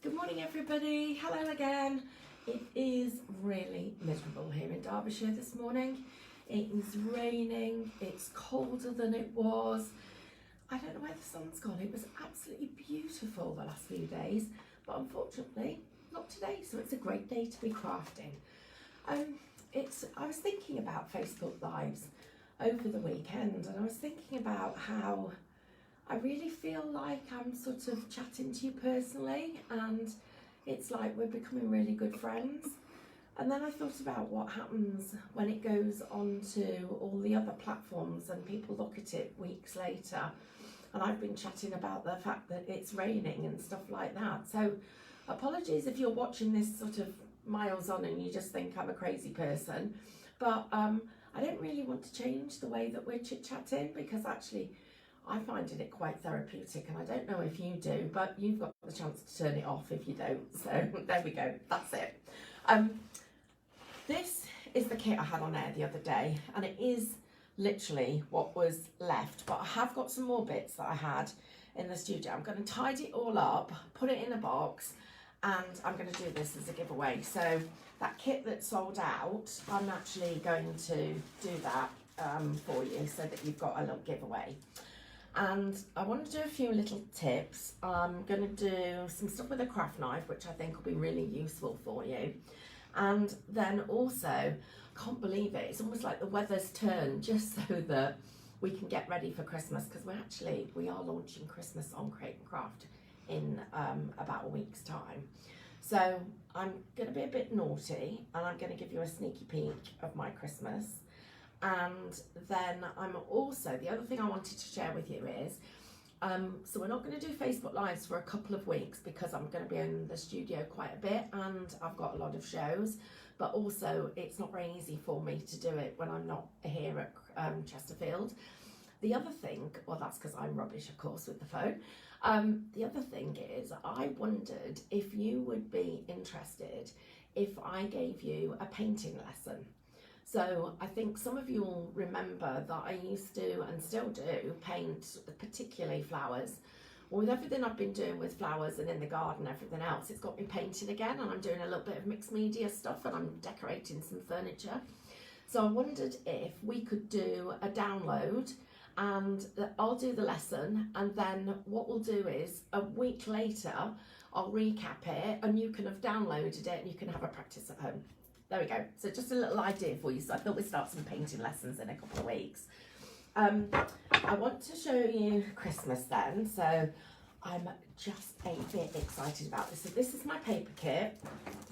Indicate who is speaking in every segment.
Speaker 1: Good morning everybody, hello again. It is really miserable here in Derbyshire this morning. It is raining, it's colder than it was. I don't know where the sun's gone. It was absolutely beautiful the last few days, but unfortunately not today, so it's a great day to be crafting. I was thinking about Facebook Lives over the weekend, and I was thinking about how I really feel like I'm sort of chatting to you personally, and it's like we're becoming really good friends. And then I thought about what happens when it goes on to all the other platforms and people look at it weeks later. And I've been chatting about the fact that it's raining and stuff like that. So apologies if you're watching this sort of miles on and you just think I'm a crazy person. But I don't really want to change the way that we're chit-chatting, because actually I find it quite therapeutic, and I don't know if you do, but you've got the chance to turn it off if you don't. So there we go, that's it. This is the kit I had on air the other day, and it is literally what was left, but I have got some more bits that I had in the studio. I'm going to tidy it all up, put it in a box, and I'm going to do this as a giveaway. So that kit that sold out, I'm actually going to do that for you so that you've got a little giveaway. And I want to do a few little tips. I'm going to do some stuff with a craft knife, which I think will be really useful for you. And then also, I can't believe it, it's almost like the weather's turned just so that we can get ready for Christmas, because we are launching Christmas on Create and Craft in about a week's time. So I'm going to be a bit naughty, and I'm going to give you a sneaky peek of my Christmas. And then I'm also, the other thing I wanted to share with you is, so we're not going to do Facebook Lives for a couple of weeks because I'm going to be in the studio quite a bit and I've got a lot of shows, but also it's not very easy for me to do it when I'm not here at Chesterfield. The other thing, well, that's because I'm rubbish, of course, with the phone. The other thing is, I wondered if you would be interested if I gave you a painting lesson. So I think some of you will remember that I used to, and still do, paint particularly flowers. Well, with everything I've been doing with flowers and in the garden, everything else, it's got me painting again, and I'm doing a little bit of mixed media stuff, and I'm decorating some furniture. So I wondered if we could do a download, and I'll do the lesson, and then what we'll do is a week later I'll recap it, and you can have downloaded it and you can have a practice at home. There we go. So just a little idea for you. So I thought we'd start some painting lessons in a couple of weeks. I want to show you Christmas then. So I'm just a bit excited about this. So this is my paper kit.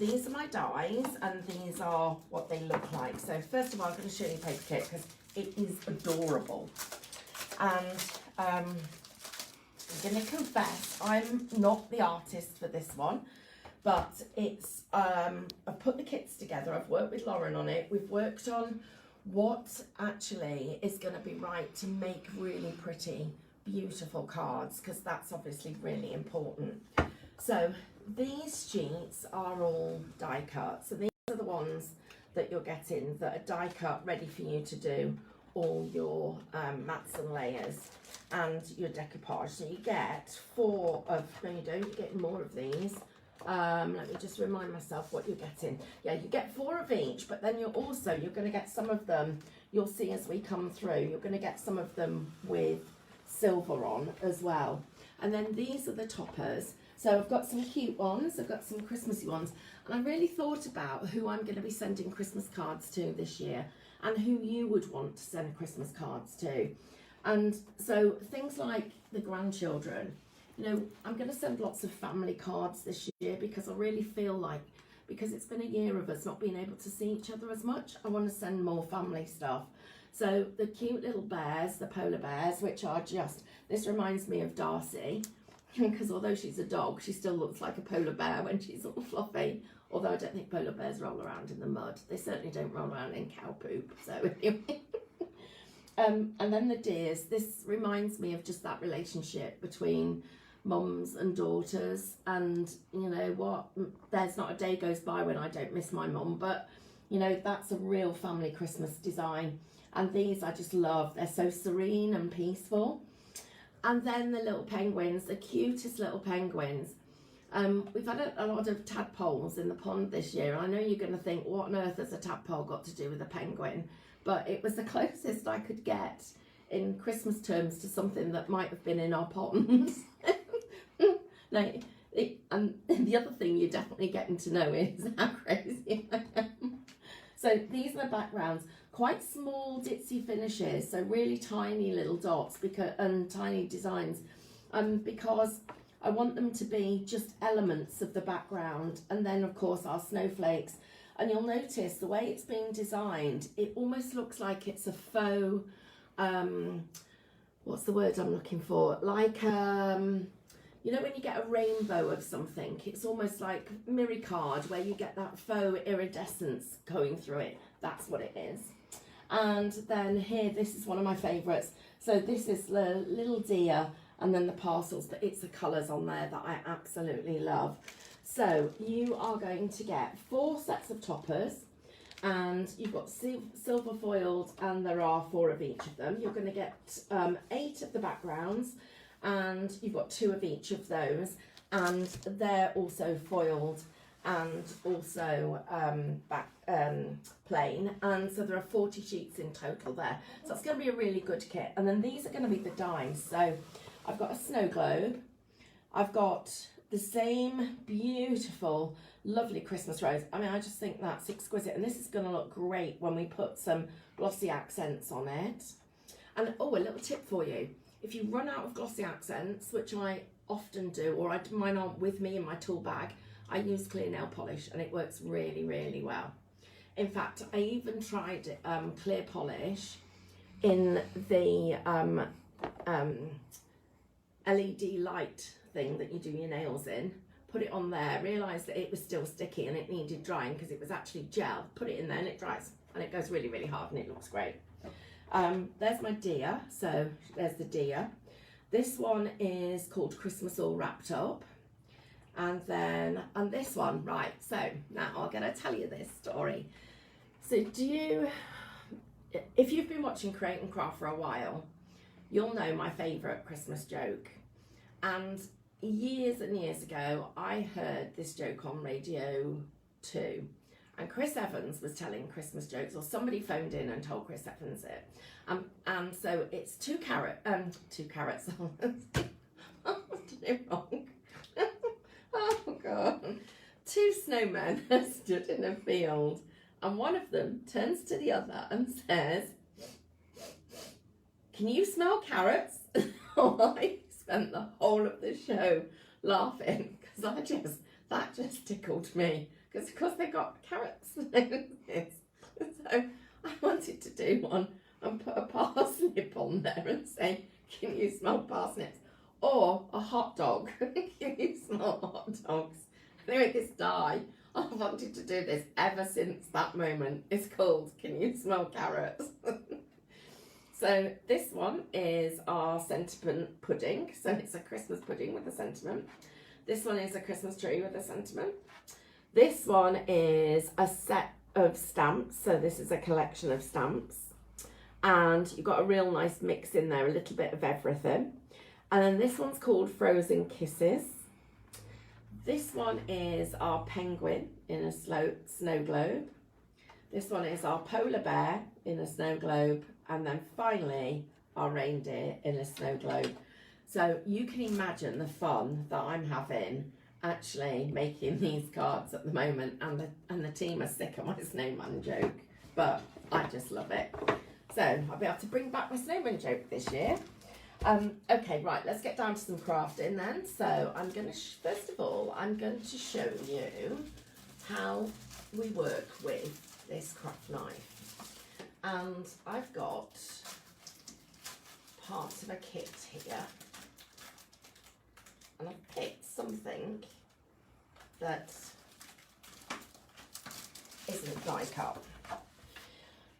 Speaker 1: These are my dies, and these are what they look like. So first of all, I'm going to show you the paper kit because it is adorable. And I'm going to confess, I'm not the artist for this one. But it's, I've put the kits together, I've worked with Lauren on it, we've worked on what actually is going to be right to make really pretty, beautiful cards, because that's obviously really important. So these sheets are all die cut, so these are the ones that you're getting that are die cut, ready for you to do all your mats and layers and your decoupage. So you get 4 of, no you don't, you're getting more of these. Let me just remind myself what you're getting. Yeah, you get 4 of each, but then you're going to get some of them, you'll see as we come through, you're going to get some of them with silver on as well. And then these are the toppers. So I've got some cute ones, I've got some Christmassy ones, and I really thought about who I'm going to be sending Christmas cards to this year and who you would want to send Christmas cards to. And so things like the grandchildren, you know, I'm going to send lots of family cards this year because I really feel like, because it's been a year of us not being able to see each other as much, I want to send more family stuff. So the cute little bears, the polar bears, which are just, this reminds me of Darcy, because although she's a dog, she still looks like a polar bear when she's all fluffy. Although I don't think polar bears roll around in the mud. They certainly don't roll around in cow poop. So anyway. And then the deers, this reminds me of just that relationship between mums and daughters, and you know what, there's not a day goes by when I don't miss my mum, but you know, that's a real family Christmas design. And these I just love, they're so serene and peaceful. And then the little penguins, the cutest little penguins. We've had a lot of tadpoles in the pond this year. I know you're going to think, what on earth has a tadpole got to do with a penguin? But it was the closest I could get in Christmas terms to something that might have been in our pond. And the other thing you're definitely getting to know is how crazy I am. So these are the backgrounds, quite small ditzy finishes, so really tiny little dots and tiny designs, because I want them to be just elements of the background, and then of course our snowflakes. And you'll notice the way it's being designed, it almost looks like it's a faux, what's the word I'm looking for? Like, you know when you get a rainbow of something, it's almost like mirror card where you get that faux iridescence going through it. That's what it is. And then here, this is one of my favourites. So this is the little deer and then the parcels, but it's the colours on there that I absolutely love. So you are going to get 4 sets of toppers, and you've got silver foiled, and there are 4 of each of them. You're going to get 8 of the backgrounds, and you've got 2 of each of those, and they're also foiled and also plain, and so there are 40 sheets in total there. So it's going to be a really good kit. And then these are going to be the dies. So I've got a snow globe, I've got the same beautiful, lovely Christmas rose. I mean, I just think that's exquisite, and this is going to look great when we put some glossy accents on it. And oh, a little tip for you. If you run out of glossy accents, which I often do, or mine aren't with me in my tool bag, I use clear nail polish, and it works really, really well. In fact, I even tried clear polish in the LED light thing that you do your nails in. Put it on there, realised that it was still sticky and it needed drying because it was actually gel. Put it in there and it dries, and it goes really, really hard, and it looks great. There's my deer, so there's the deer. This one is called Christmas All Wrapped Up. And this one, right, so now I'm going to tell you this story. So if you've been watching Create and Craft for a while, you'll know my favourite Christmas joke. And years and years ago, I heard this joke on Radio 2. And Chris Evans was telling Christmas jokes, or somebody phoned in and told Chris Evans it. And so it's two carrots. Oh, wrong. Oh God. 2 snowmen are stood in a field, and one of them turns to the other and says, "Can you smell carrots?" I spent the whole of the show laughing because that just tickled me, because of course they got carrots. So I wanted to do one and put a parsnip on there and say, "Can you smell parsnips?" Or a hot dog. Can you smell hot dogs? Anyway, this die, I've wanted to do this ever since that moment. It's called Can You Smell Carrots? So this one is our sentiment pudding. So it's a Christmas pudding with a sentiment. This one is a Christmas tree with a sentiment. This one is a set of stamps. So this is a collection of stamps. And you've got a real nice mix in there, a little bit of everything. And then this one's called Frozen Kisses. This one is our penguin in a snow globe. This one is our polar bear in a snow globe. And then finally, our reindeer in a snow globe. So you can imagine the fun that I'm having actually making these cards at the moment. And the team are sick of my snowman joke, but I just love it. So I'll be able to bring back my snowman joke this year. Okay, right, let's get down to some crafting then. So I'm going to, first of all, I'm going to show you how we work with this craft knife. And I've got parts of a kit here. And I've picked something that isn't die cut.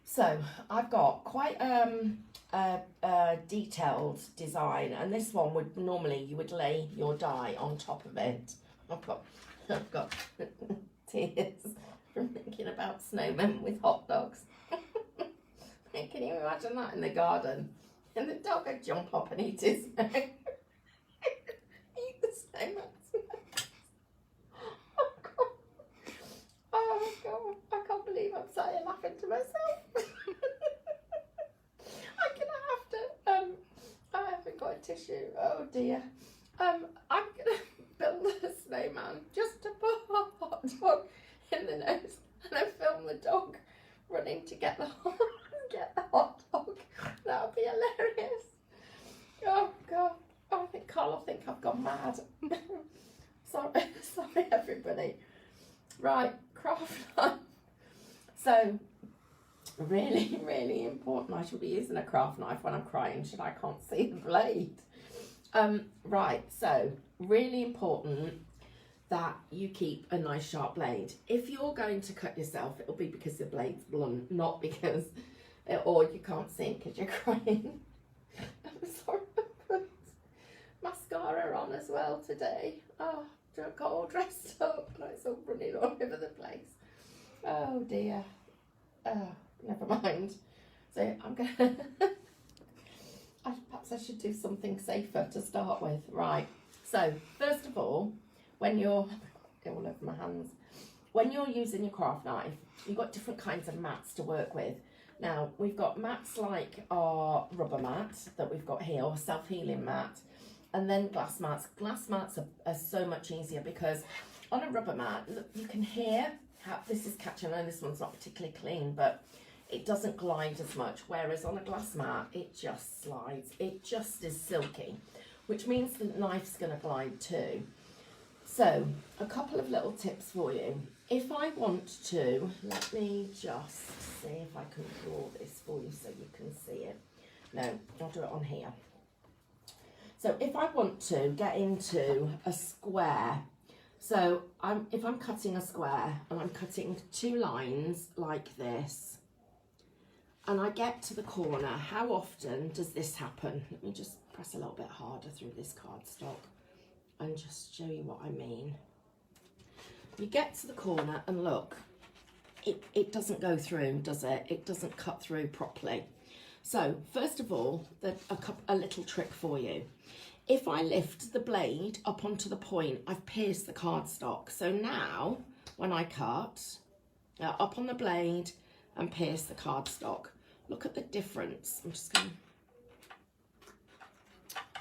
Speaker 1: So I've got quite a detailed design, and this one would normally you would lay your die on top of it. I've got tears from thinking about snowmen with hot dogs. Can you imagine that in the garden? And the dog would jump up and eat his eat the snowman. dear. I'm gonna build a snowman just to put a hot dog in the nose, and I film the dog running to get the hot dog. That would be hilarious. Oh God, I think Carl will think I've gone mad. sorry everybody. Right, craft knife. So really, really important. I should be using a craft knife when I'm crying, should I can't see the blade. Right, so really important that you keep a nice sharp blade. If you're going to cut yourself, it'll be because the blade's blunt, not because, or you can't see because you're crying. I'm sorry, I put mascara on as well today. Oh, I got all dressed up and it's all running all over the place. Oh dear. Oh, never mind. So I'm gonna, perhaps I should do something safer to start with. Right, so first of all, when you're, all over my hands, when you're using your craft knife, you've got different kinds of mats to work with. Now, we've got mats like our rubber mat that we've got here, or self-healing mat, and then glass mats. Glass mats are so much easier because on a rubber mat, look, you can hear how this is catching. I know this one's not particularly clean, but it doesn't glide as much, whereas on a glass mat, it just slides. It just is silky, which means the knife's going to glide too. So, a couple of little tips for you. If I want to, let me just see if I can draw this for you so you can see it. No, I'll do it on here. So, if I want to get into a square, so if I'm cutting a square and I'm cutting two lines like this, and I get to the corner, how often does this happen? Let me just press a little bit harder through this cardstock and just show you what I mean. You get to the corner and look, it doesn't go through, does it? It doesn't cut through properly. So first of all, a little trick for you. If I lift the blade up onto the point, I've pierced the cardstock. So now when I cut, up on the blade and pierce the cardstock, look at the difference. I'm just going to,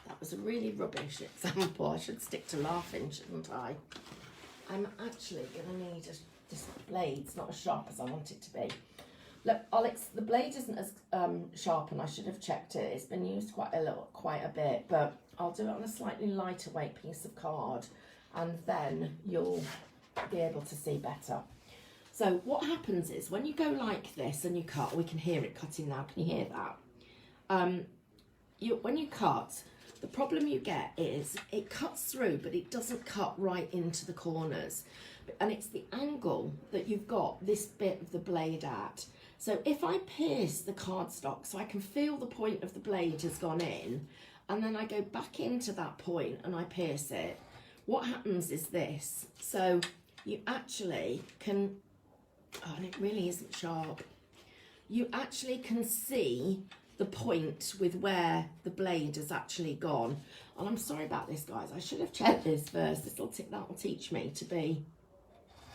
Speaker 1: that was a really rubbish example. I should stick to laughing, shouldn't I? I'm actually going to need this blade's not as sharp as I want it to be. Look, Alex, the blade isn't as sharp, and I should have checked it. It's been used quite a bit, but I'll do it on a slightly lighter weight piece of card, and then you'll be able to see better. So what happens is when you go like this and you cut, we can hear it cutting now. Can you hear that? When you cut, the problem you get is it cuts through, but it doesn't cut right into the corners. And it's the angle that you've got this bit of the blade at. So if I pierce the cardstock, so I can feel the point of the blade has gone in, and then I go back into that point and I pierce it, what happens is this. So you actually can, oh, and it really isn't sharp. You actually can see the point with where the blade has actually gone. And I'm sorry about this, guys. I should have checked this first. That will teach me to be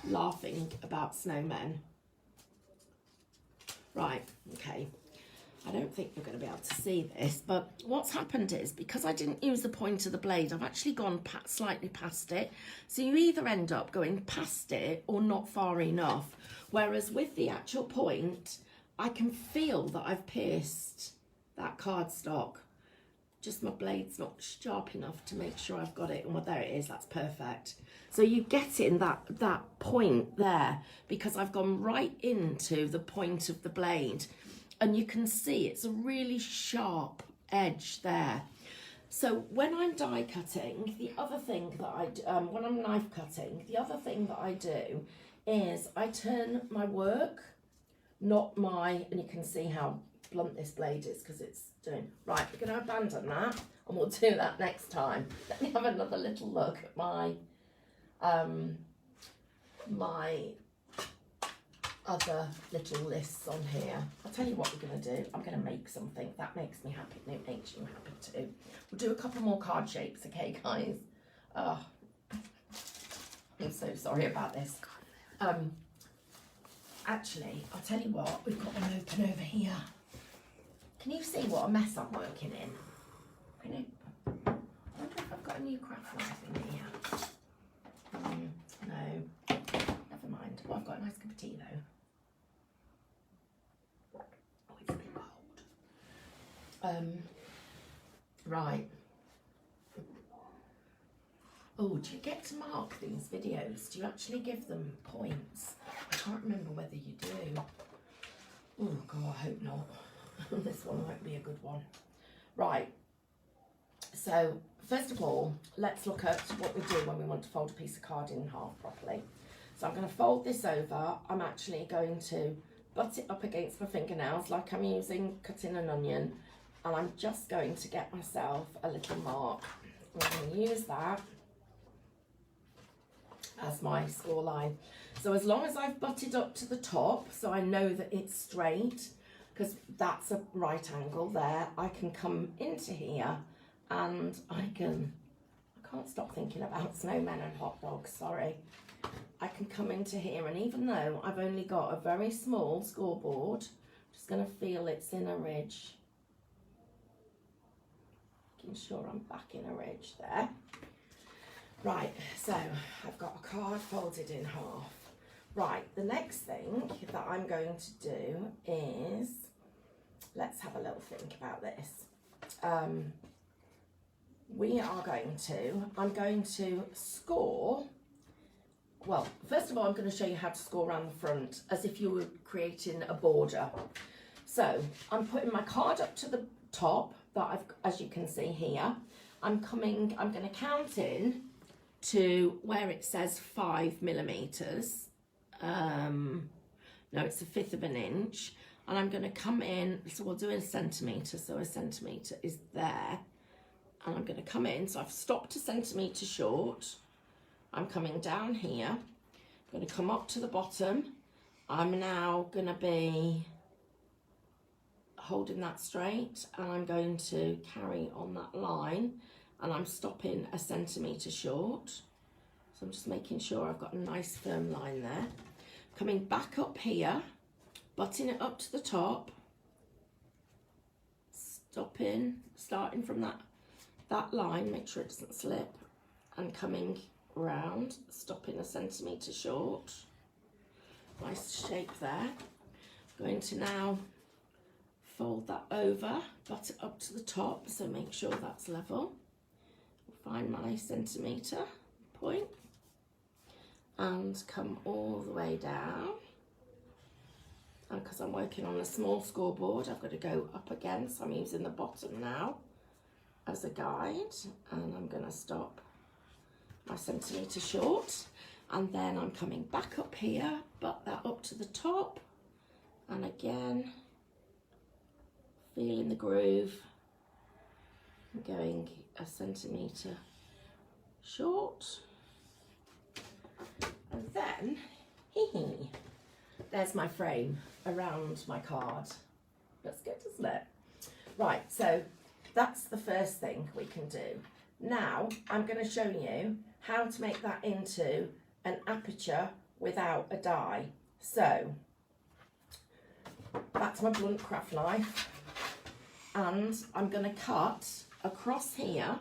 Speaker 1: laughing about snowmen. Right, okay. I don't think you're going to be able to see this, but what's happened is, because I didn't use the point of the blade, I've actually gone slightly past it. So you either end up going past it or not far enough. Whereas with the actual point, I can feel that I've pierced that cardstock. Just my blade's not sharp enough to make sure I've got it. And well, there it is, that's perfect. So you get in that point there, because I've gone right into the point of the blade. And you can see it's a really sharp edge there. So when I'm die cutting, the other thing that when I'm knife cutting, the other thing that I do is I turn my work, not my, and you can see how blunt this blade is because it's doing, right, we're going to abandon that and we'll do that next time. Let me have another little look at my, my other little lists on here. I'll tell you what we're going to do. I'm going to make something. That makes me happy and it makes you happy too. We'll do a couple more card shapes, okay, guys? Oh, I'm so sorry about this. Actually, I'll tell you what, we've got them open over here. Can you see what a mess I'm working in? I wonder got a new craft knife in here? No, never mind. Oh, I've got a nice cup of tea though. Oh, it's a bit cold. Right. Oh, do you get to mark these videos? Do you actually give them points? I can't remember whether you do. Oh God, I hope not. This one might be a good one. Right. So, first of all, let's look at what we do when we want to fold a piece of card in half properly. So I'm going to fold this over. I'm actually going to butt it up against my fingernails like I'm cutting an onion. And I'm just going to get myself a little mark. I'm going to use that as my score line. So as long as I've butted up to the top, so I know that it's straight, because that's a right angle there, I can come into here and I can't stop thinking about snowmen and hot dogs, sorry. I can come into here, and even though I've only got a very small scoreboard, I'm just going to feel its inner ridge. Making sure I'm back in a ridge there. Right, so I've got a card folded in half. Right, the next thing that I'm going to do is, let's have a little think about this. I'm going to score, well, first of all, I'm going to show you how to score around the front as if you were creating a border. So I'm putting my card up to the top that as you can see here. I'm going to count in to where it says 5 millimeters. No, it's 1/5 of an inch. And I'm going to come in, so we'll do a centimetre, so a centimetre is there. And I'm going to come in, so I've stopped a centimetre short. I'm coming down here, I'm going to come up to the bottom. I'm now going to be holding that straight, and I'm going to carry on that line, and I'm stopping a centimetre short. So I'm just making sure I've got a nice firm line there. Coming back up here, butting it up to the top, stopping, starting from that line, make sure it doesn't slip, and coming round, stopping a centimetre short. Nice shape there. Going to now fold that over, butt it up to the top, so make sure that's level. Find my centimetre point and come all the way down. And because I'm working on a small scoreboard, I've got to go up again, so I'm using the bottom now as a guide, and I'm going to stop my centimetre short, and then I'm coming back up here, butt that up to the top, and again feeling the groove, going a centimetre short, and then there's my frame around my card. That's good, isn't it? Right, so that's the first thing we can do. Now I'm going to show you how to make that into an aperture without a die. So that's my blunt craft knife, and I'm going to cut across here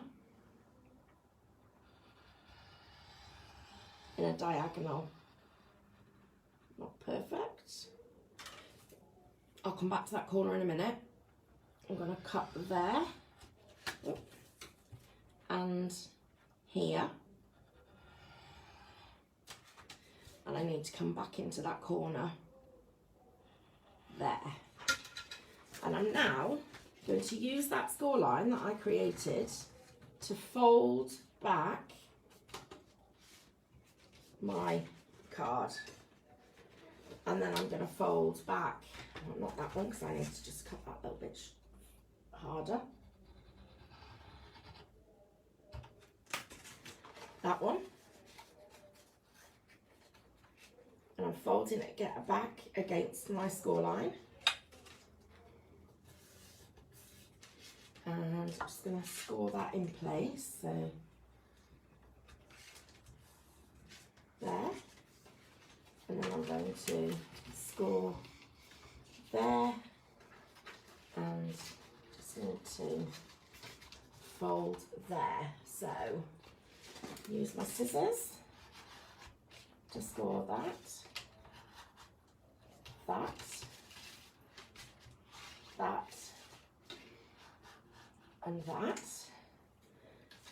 Speaker 1: in a diagonal. Not perfect. I'll come back to that corner in a minute. I'm going to cut there and here, and I need to come back into that corner there. And I'm now going to use that score line that I created to fold back my card. And then I'm going to fold back, well, not that one, because I need to just cut that a little bit harder. That one. And I'm folding it, get it back against my score line. And I'm just going to score that in place, so there. And then I'm going to score there, and just need to fold there. So, use my scissors to score that, and that.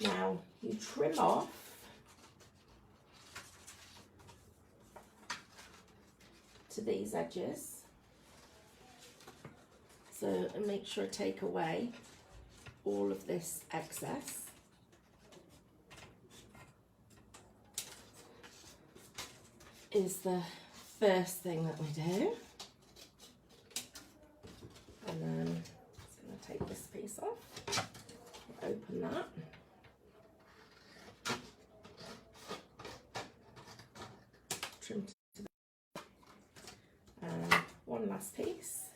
Speaker 1: Now you trim off to these edges, so and make sure I take away all of this excess. Is the first thing that we do, and then I'm just going to take this piece off, open that, trim to the, and one last piece,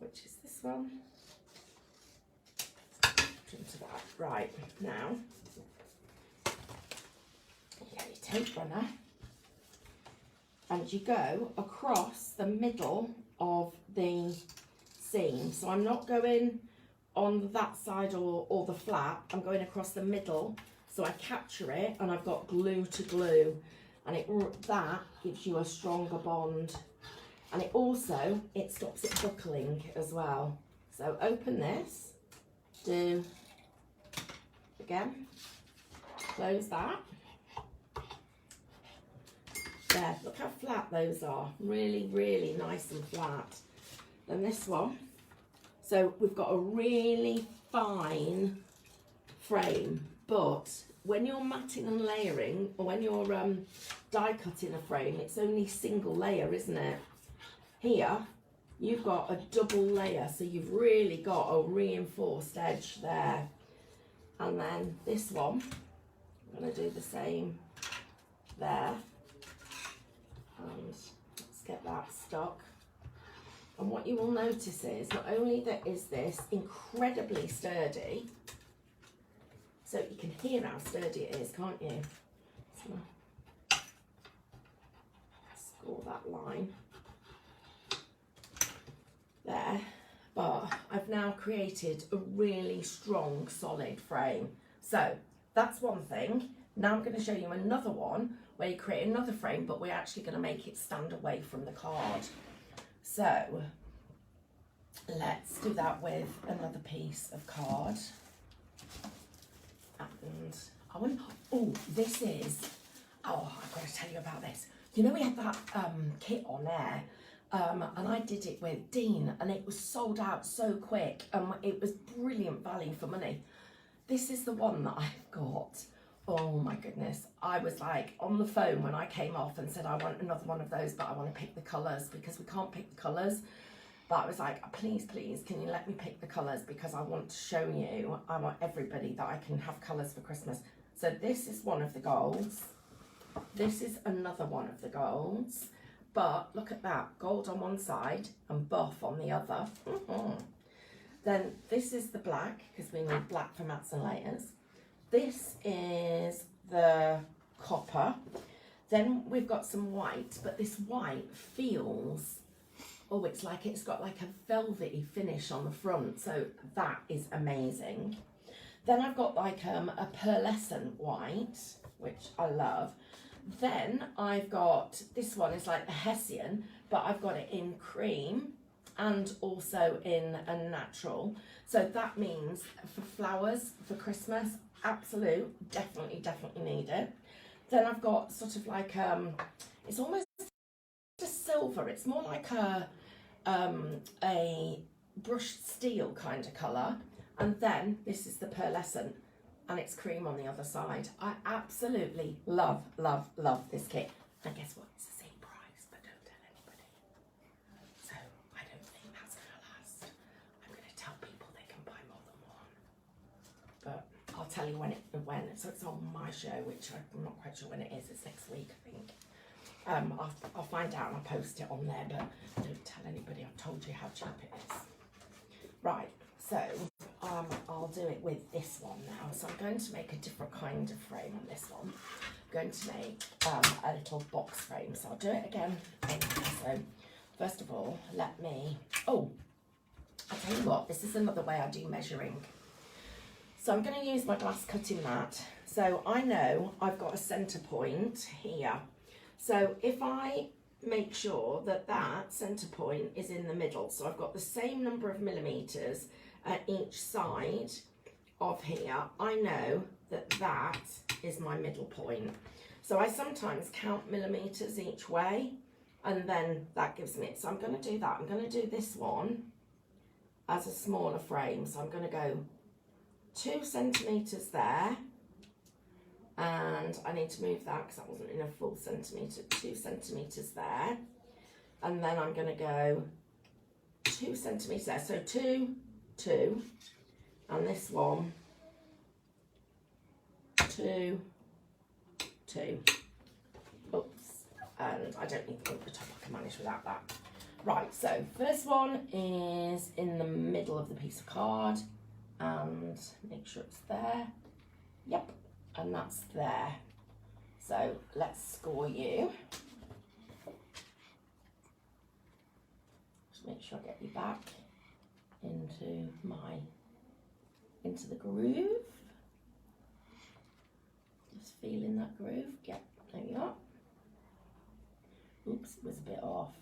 Speaker 1: which is this one, trim to that. Right, now you get your tape runner and you go across the middle of the seam. So I'm not going on that side or the flap, I'm going across the middle, so I capture it and I've got glue to glue, and that gives you a stronger bond, and it stops it buckling as well. So open this, do again, close that. There, look how flat those are, really, really nice and flat. Then this one, so we've got a really fine frame, but when you're matting and layering, or when you're die cutting a frame, it's only single layer, isn't it? Here, you've got a double layer, so you've really got a reinforced edge there. And then this one, I'm going to do the same there. And let's get that stuck. And what you will notice is not only that is this incredibly sturdy, so you can hear how sturdy it is, can't you? So score that line there, but I've now created a really strong solid frame. So that's one thing. Now I'm going to show you another one where you create another frame, but we're actually going to make it stand away from the card. So let's do that with another piece of card. And I want, this is, I've got to tell you about this. You know, we had that kit on air, and I did it with Dean, and it was sold out so quick. It was brilliant value for money. This is the one that I've got. Oh my goodness, I was like on the phone when I came off and said I want another one of those, but I want to pick the colours because we can't pick the colours. But I was like, please, can you let me pick the colours, because I want to show you, I want everybody that I can have colours for Christmas. So this is one of the golds. This is another one of the golds. But look at that, gold on one side and buff on the other. Then this is the black, because we need black for mats and layers. This is the copper. Then we've got some white, but this white feels, it's like it's got like a velvety finish on the front. So that is amazing. Then I've got like a pearlescent white, which I love. Then I've got, this one is like the Hessian, but I've got it in cream and also in a natural. So that means for flowers, for Christmas, absolute, definitely need it. Then I've got sort of like, it's almost a silver. It's more like a brushed steel kind of colour. And then this is the pearlescent, and it's cream on the other side. I absolutely love this kit. And guess what? It's the same price, but don't tell anybody. So I don't think that's going to last. I'm going to tell people they can buy more than one. But I'll tell you when. So it's on my show, which I'm not quite sure when it is. It's next week, I think. I'll find out and I'll post it on there, but don't tell anybody I've told you how cheap it is. Right, so I'll do it with this one now. So I'm going to make a different kind of frame on this one. I'm going to make a little box frame. So I'll do it again. So first of all, let me, I'll tell you what, this is another way I do measuring. So I'm going to use my glass cutting mat. So I know I've got a centre point here. So if I make sure that that centre point is in the middle, so I've got the same number of millimetres at each side of here, I know that that is my middle point. So I sometimes count millimetres each way, and then that gives me it. So I'm going to do that. I'm going to do this one as a smaller frame. So I'm going to go 2 centimetres there, and I need to move that because that wasn't in a full centimetre. 2 centimetres there, and then I'm going to go 2 centimetres there. So 2, 2, and this one 2, 2. Oops, and I don't need to put the top. I can manage without that. Right, so first one is in the middle of the piece of card, and make sure it's there. Yep, and that's there. So let's score you. Just make sure I get you back into the groove. Just feeling that groove. Yep, there you are. Oops, it was a bit off.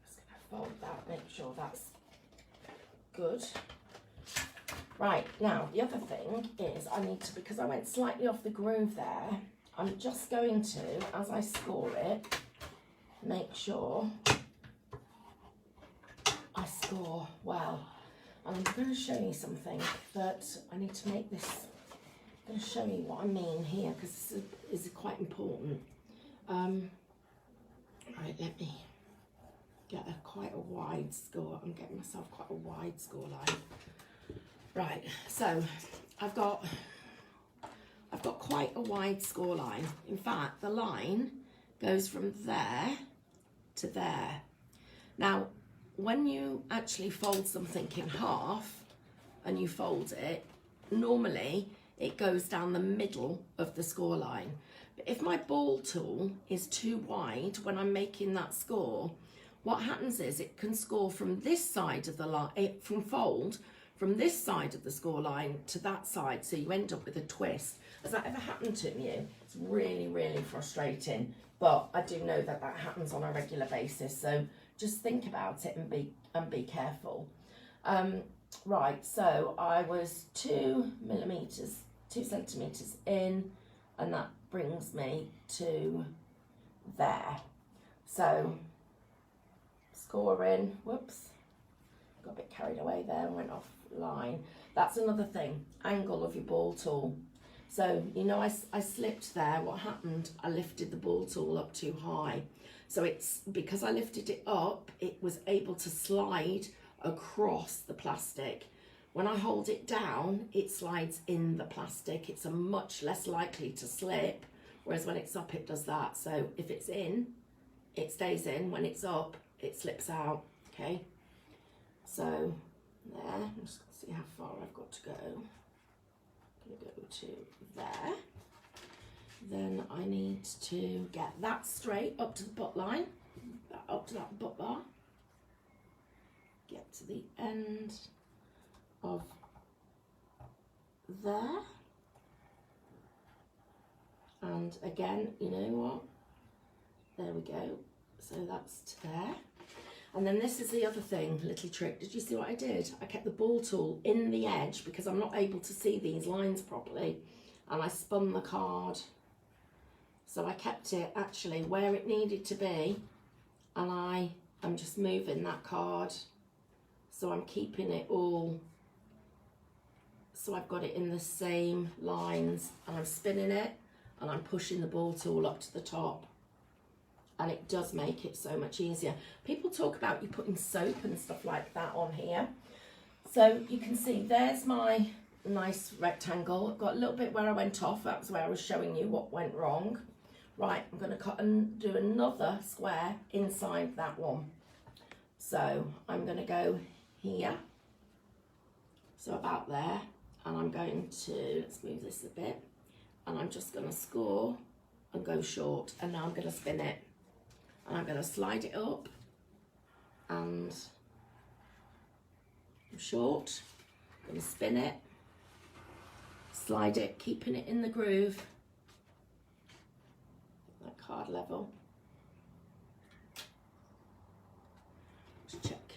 Speaker 1: Just gonna fold that, make sure that's good. Right, now the other thing is I need to, because I went slightly off the groove there, I'm just going to, as I score it, make sure I score well. And I'm going to show you something that I need to make this, I'm going to show you what I mean here, because this is quite important. Right, let me get quite a wide score. I'm getting myself quite a wide score line. Right, so I've got quite a wide score line. In fact, the line goes from there to there. Now, when you actually fold something in half and you fold it, normally it goes down the middle of the score line. But if my ball tool is too wide when I'm making that score, what happens is it can score from this side of the line, from this side of the score line to that side, so you end up with a twist. Has that ever happened to you? It's really, really frustrating, but I do know that that happens on a regular basis, so just think about it and be careful. Right, so I was 2 centimetres in, and that brings me to there. So scoring, whoops, got a bit carried away there and went off line. That's another thing, angle of your ball tool. So, you know, I slipped there. What happened? I lifted the ball tool up too high. So it's because I lifted it up, it was able to slide across the plastic. When I hold it down, it slides in the plastic. It's a much less likely to slip, whereas when it's up, it does that. So if it's in, it stays in. When it's up, it slips out, okay? So there, I'm just going to see how far I've got to go. I'm going to go to there. Then I need to get that straight up to the butt line, up to that butt bar. Get to the end of there. And again, you know what? There we go. So that's to there. And then this is the other thing, little trick. Did you see what I did? I kept the ball tool in the edge because I'm not able to see these lines properly. And I spun the card. So I kept it actually where it needed to be. And I am just moving that card. So I'm keeping it all. So I've got it in the same lines. And I'm spinning it. And I'm pushing the ball tool up to the top. And it does make it so much easier. People talk about you putting soap and stuff like that on here. So you can see there's my nice rectangle. I've got a little bit where I went off. That was where I was showing you what went wrong. Right, I'm going to cut and do another square inside that one. So I'm going to go here. So about there. And I'm going to, let's move this a bit. And I'm just going to score and go short. And now I'm going to spin it. And I'm going to slide it up and short. I'm going to spin it, slide it, keeping it in the groove, like card level. Just check,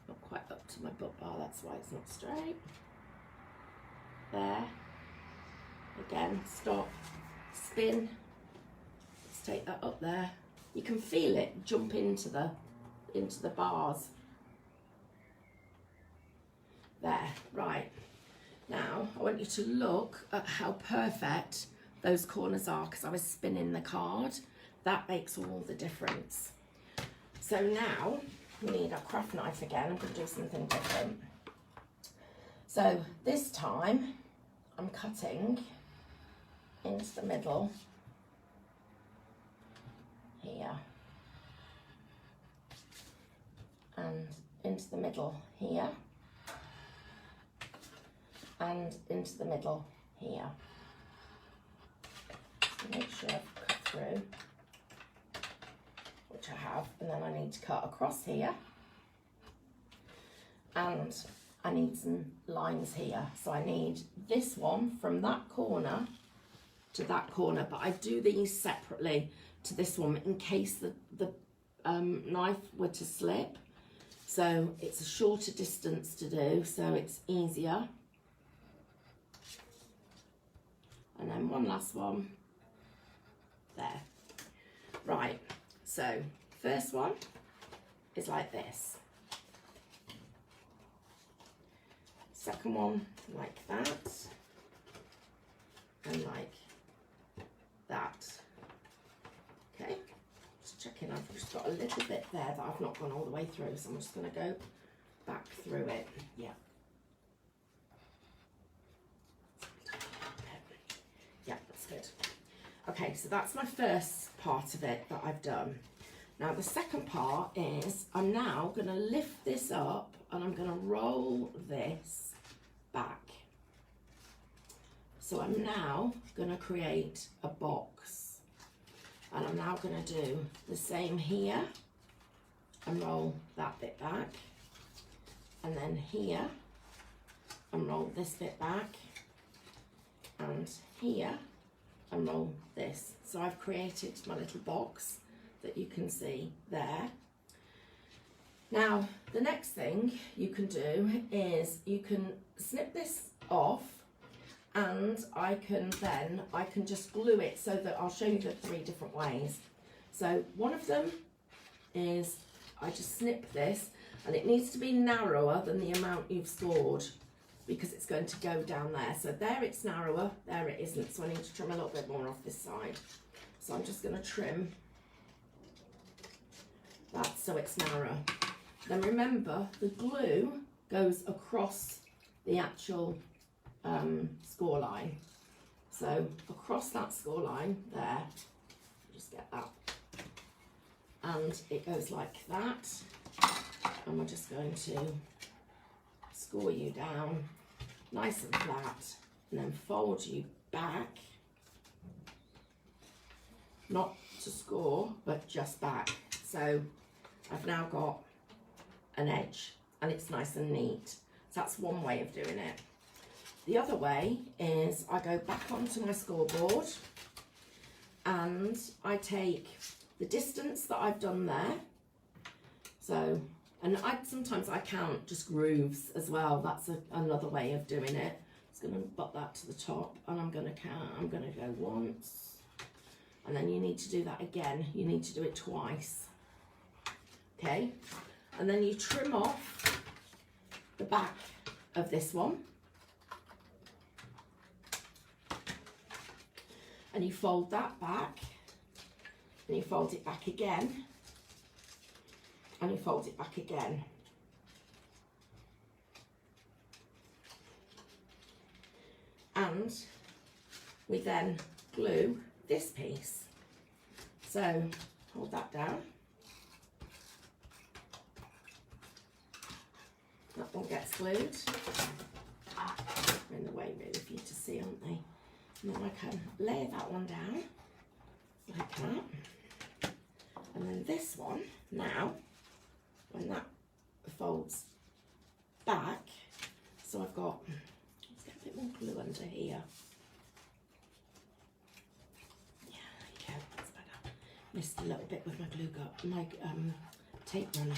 Speaker 1: not quite up to my butt bar, that's why it's not straight. There, again, stop, spin, let's take that up there. You can feel it jump into the bars. There, right. Now, I want you to look at how perfect those corners are because I was spinning the card. That makes all the difference. So now, we need our craft knife again. I'm going to do something different. So this time, I'm cutting into the middle here. And into the middle here. And into the middle here. So make sure I've cut through, which I have, and then I need to cut across here. And I need some lines here. So I need this one from that corner to that corner, but I do these separately to this one in case the knife were to slip. So it's a shorter distance to do, so it's easier. And then one last one, there. Right, so first one is like this. Second one, like that. And like that. Okay, just checking, I've just got a little bit there that I've not gone all the way through, so I'm just gonna go back through it, yeah. Yeah, that's good. Okay, so that's my first part of it that I've done. Now the second part is I'm now going to lift this up and I'm going to roll this back. So I'm now going to create a box. And I'm now going to do the same here and roll that bit back. And then here and roll this bit back. And here and roll this. So I've created my little box that you can see there. Now the next thing you can do is you can snip this off, and I can just glue it so that I'll show you the 3 different ways. So one of them is I just snip this, and it needs to be narrower than the amount you've scored, because it's going to go down there. So there it's narrower, there it isn't. So I need to trim a little bit more off this side. So I'm just going to trim that so it's narrow. Then remember, the glue goes across the actual score line. So across that score line there, just get that. And it goes like that. And we're just going to score you down nice and flat, and then fold you back, not to score but just back. So I've now got an edge and it's nice and neat. So that's one way of doing it. The other way is I go back onto my scoreboard and I take the distance that I've done there. So, and sometimes I count just grooves as well. That's another way of doing it. I'm just going to butt that to the top, and I'm going to count. I'm going to go once, and then you need to do that again. You need to do it twice. Okay, and then you trim off the back of this one, and you fold that back, and you fold it back again. And you fold it back again. And we then glue this piece. So hold that down. That one gets glued. They're in the way really for you to see, aren't they? And then I can lay that one down like that. And then this one now, when that folds back. So I've got, let's get a bit more glue under here. Yeah, there you go, that's better. Missed a little bit with my glue gun, my tape runner.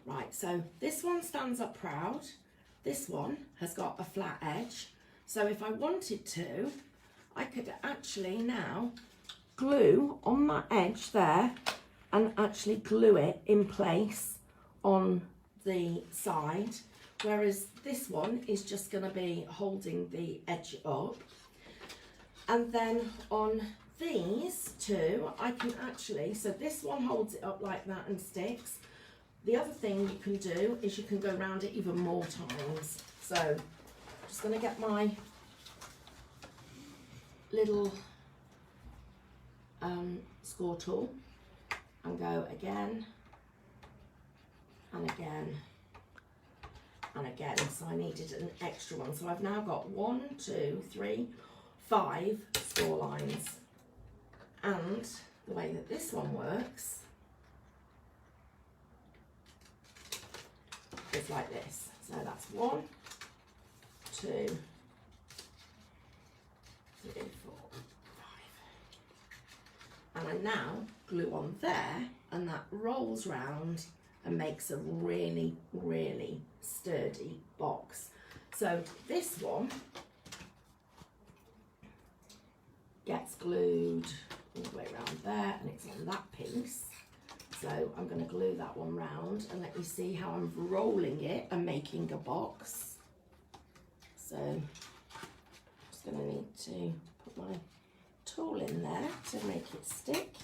Speaker 1: Right, so this one stands up proud. This one has got a flat edge. So if I wanted to, I could actually now glue on that edge there and actually glue it in place on the side, whereas this one is just going to be holding the edge up. And then on these two, I can actually, so this one holds it up like that and sticks. The other thing you can do is you can go around it even more times. So I'm just going to get my little score tool and go again and again and again. So I needed an extra one. So I've now got 1, 2, 3, 5 score lines. And the way that this one works is like this. So that's 1, 2, 3, 4, 5. And I now glue on there, and that rolls round and makes a really, really sturdy box. So this one gets glued all the way around there, and it's on that piece. So I'm going to glue that one round, and let me see how I'm rolling it and making a box. So I'm just going to need to put my tool in there to make it stick,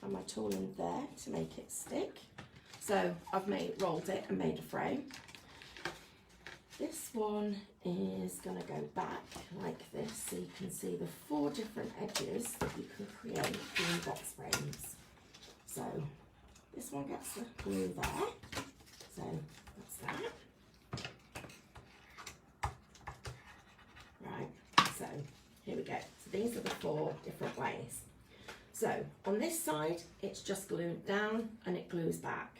Speaker 1: and my tool in there to make it stick. So I've rolled it and made a frame. This one is going to go back like this, so you can see the 4 different edges that you can create in box frames. So this one gets the glue there, so that's that. Right, so here we go. So these are the 4 different ways. So on this side, it's just glued down and it glues back.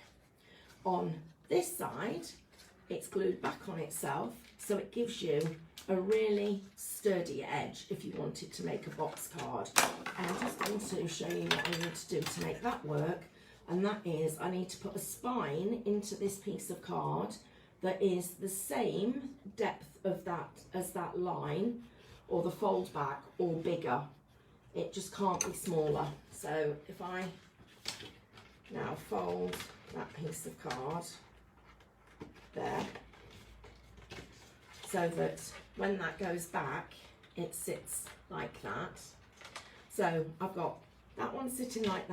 Speaker 1: On this side, it's glued back on itself, so it gives you a really sturdy edge if you wanted to make a box card. And I'm just going to show you what I need to do to make that work. And that is, I need to put a spine into this piece of card that is the same depth of that as that line, or the fold back, or bigger. It just can't be smaller. So if I now fold that piece of card there, so that when that goes back, it sits like that. So I've got that one sitting like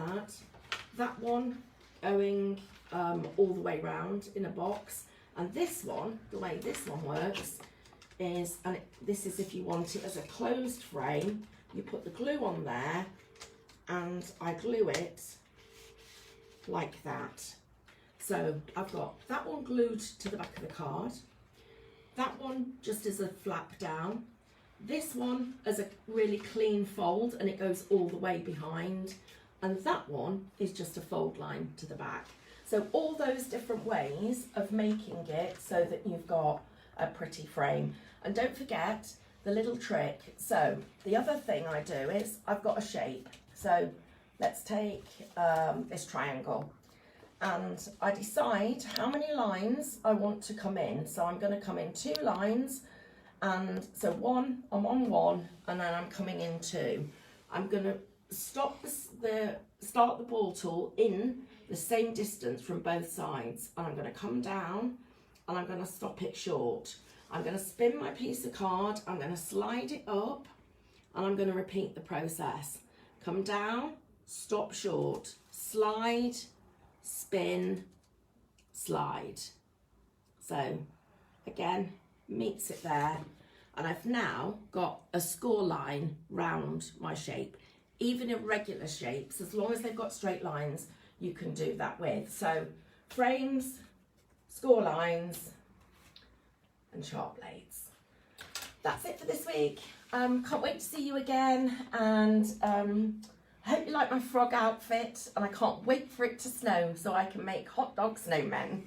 Speaker 1: that one going all the way round in a box, and this one, the way this one works is, and this is if you want it as a closed frame, you put the glue on there and I glue it like that. So I've got that one glued to the back of the card, that one just as a flap down, this one as a really clean fold and it goes all the way behind, and that one is just a fold line to the back. So all those different ways of making it so that you've got a pretty frame. And don't forget the little trick. So the other thing I do is I've got a shape. So let's take this triangle, and I decide how many lines I want to come in. So I'm going to come in 2 lines, and so I'm on 1 and then I'm coming in 2. I'm going to start the ball tool in the same distance from both sides, and I'm going to come down and I'm going to stop it short. I'm going to spin my piece of card, I'm going to slide it up, and I'm going to repeat the process. Come down, stop short, slide, spin, slide. So again, meets it there, and I've now got a score line round my shape. Even irregular shapes, as long as they've got straight lines, you can do that with. So frames, score lines, and sharp blades. That's it for this week. Can't wait to see you again, and I hope you like my frog outfit, and I can't wait for it to snow so I can make hot dog snowmen.